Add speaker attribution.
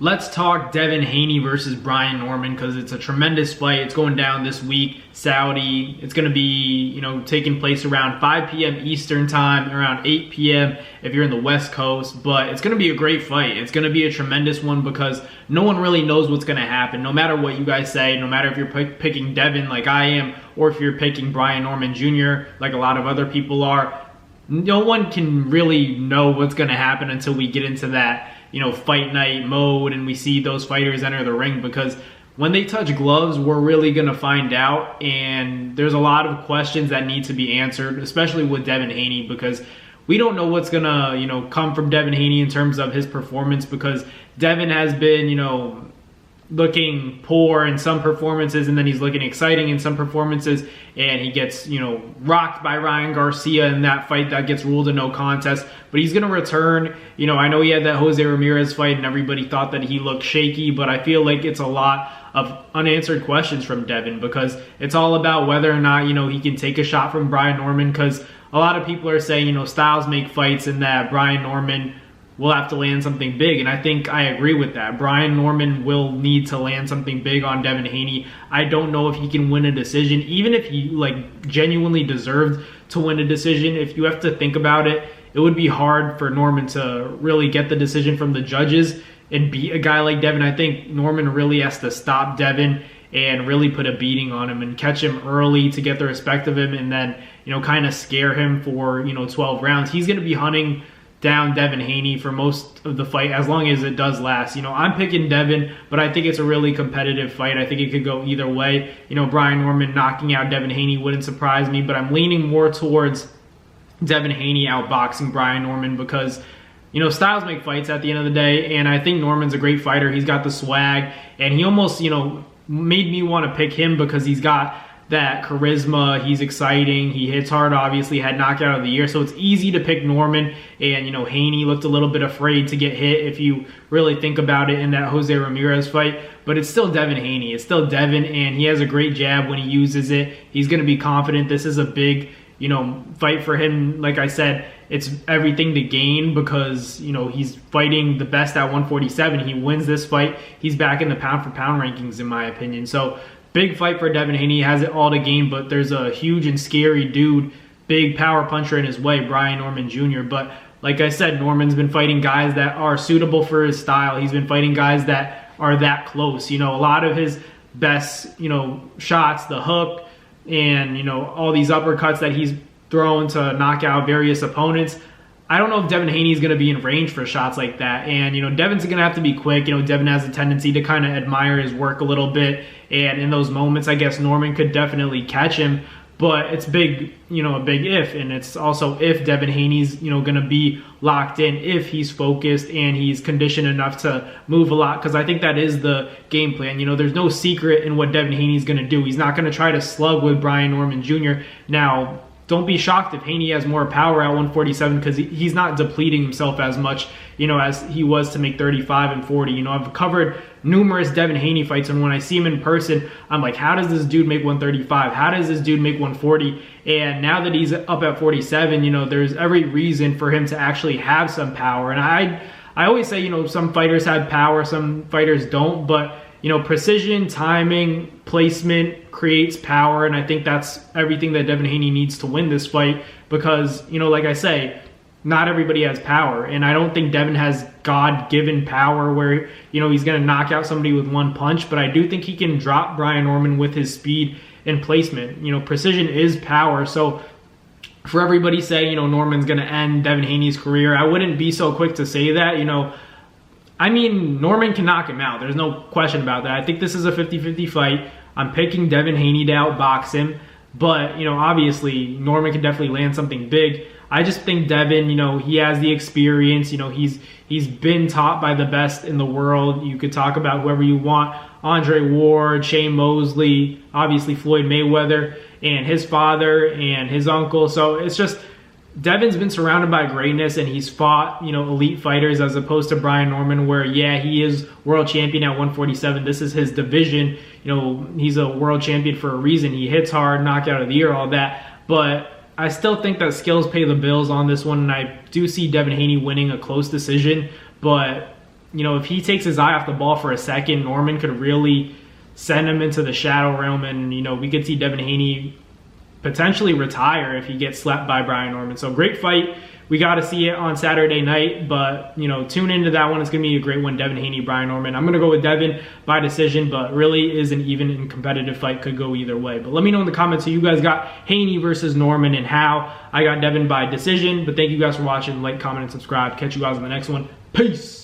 Speaker 1: Let's talk Devin Haney versus Brian Norman because it's a tremendous fight. It's going down this week, Saudi. It's going to be, taking place around 5 p.m. Eastern time, around 8 p.m. if you're in the West Coast. But it's going to be a great fight. It's going to be a tremendous one because no one really knows what's going to happen. No matter what you guys say, no matter if you're picking Devin like I am, or if you're picking Brian Norman Jr. like a lot of other people are, no one can really know what's going to happen until we get into that fight night mode and we see those fighters enter the ring, because when they touch gloves, we're really going to find out. And there's a lot of questions that need to be answered, especially with Devin Haney, because we don't know what's going to, come from Devin Haney in terms of his performance, because Devin has been, looking poor in some performances, and then he's looking exciting in some performances, and he gets, rocked by Ryan Garcia in that fight that gets ruled a no contest. But he's going to return. I know he had that Jose Ramirez fight, and everybody thought that he looked shaky, but I feel like it's a lot of unanswered questions from Devin, because it's all about whether or not, he can take a shot from Brian Norman, because a lot of people are saying, styles make fights, and that Brian Norman will have to land something big, and I think I agree with that. Brian Norman will need to land something big on Devin Haney. I don't know if he can win a decision, even if he genuinely deserved to win a decision. If you have to think about it, it would be hard for Norman to really get the decision from the judges and beat a guy like Devin. I think Norman really has to stop Devin and really put a beating on him and catch him early to get the respect of him, and then kind of scare him for 12 rounds. He's going to be hunting down Devin Haney for most of the fight, as long as it does last. I'm picking Devin, but I think it's a really competitive fight. I think it could go either way. Brian Norman knocking out Devin Haney wouldn't surprise me, but I'm leaning more towards Devin Haney outboxing Brian Norman, because styles make fights at the end of the day, and I think Norman's a great fighter. He's got the swag, and he almost made me want to pick him because he's got that charisma. He's exciting. He hits hard, obviously, had knockout of the year. So it's easy to pick Norman. And, Haney looked a little bit afraid to get hit if you really think about it in that Jose Ramirez fight. But it's still Devin Haney. It's still Devin, and he has a great jab when he uses it. He's going to be confident. This is a big, fight for him. Like I said, it's everything to gain because, he's fighting the best at 147. He wins this fight, he's back in the pound-for-pound rankings, in my opinion. So big fight for Devin Haney. He has it all to gain, but there's a huge and scary dude, big power puncher in his way, Brian Norman Jr. But like I said, Norman's been fighting guys that are suitable for his style. He's been fighting guys that are that close. A lot of his best, shots, the hook, and, all these uppercuts that he's thrown to knock out various opponents. I don't know if Devin Haney is going to be in range for shots like that. And, Devin's going to have to be quick. Devin has a tendency to kind of admire his work a little bit. And in those moments, I guess Norman could definitely catch him. But it's big, a big if. And it's also if Devin Haney's, going to be locked in, if he's focused and he's conditioned enough to move a lot. Because I think that is the game plan. There's no secret in what Devin Haney's going to do. He's not going to try to slug with Brian Norman Jr. Now, don't be shocked if Haney has more power at 147, because he's not depleting himself as much, as he was to make 35 and 40. I've covered numerous Devin Haney fights, and when I see him in person, I'm like, how does this dude make 135? How does this dude make 140? And now that he's up at 47, there's every reason for him to actually have some power. And I always say, some fighters have power, some fighters don't, but precision, timing, placement creates power, and I think that's everything that Devin Haney needs to win this fight, because, like I say, not everybody has power, and I don't think Devin has God-given power where, he's going to knock out somebody with one punch, but I do think he can drop Brian Norman with his speed and placement. Precision is power, so for everybody saying, Norman's going to end Devin Haney's career, I wouldn't be so quick to say that. Norman can knock him out. There's no question about that. I think this is a 50-50 fight. I'm picking Devin Haney to outbox him. But, obviously, Norman can definitely land something big. I just think Devin, he has the experience. He's been taught by the best in the world. You could talk about whoever you want. Andre Ward, Shane Mosley, obviously Floyd Mayweather, and his father and his uncle. So it's just, Devin's been surrounded by greatness, and he's fought, elite fighters, as opposed to Brian Norman, where, yeah, he is world champion at 147. This is his division. He's a world champion for a reason. He hits hard, knockout of the year, all that. But I still think that skills pay the bills on this one, and I do see Devin Haney winning a close decision. But you know, if he takes his eye off the ball for a second, Norman could really send him into the shadow realm, and, you know, we could see Devin Haney potentially retire if he gets slapped by Brian Norman. So great fight. We got to see it on Saturday night, but, you know, tune into that one. It's going to be a great one. Devin Haney, Brian Norman. I'm going to go with Devin by decision, but really is an even and competitive fight. Could go either way. But let me know in the comments who you guys got Haney versus Norman and how. I got Devin by decision, but thank you guys for watching. Like, comment, and subscribe. Catch you guys on the next one. Peace.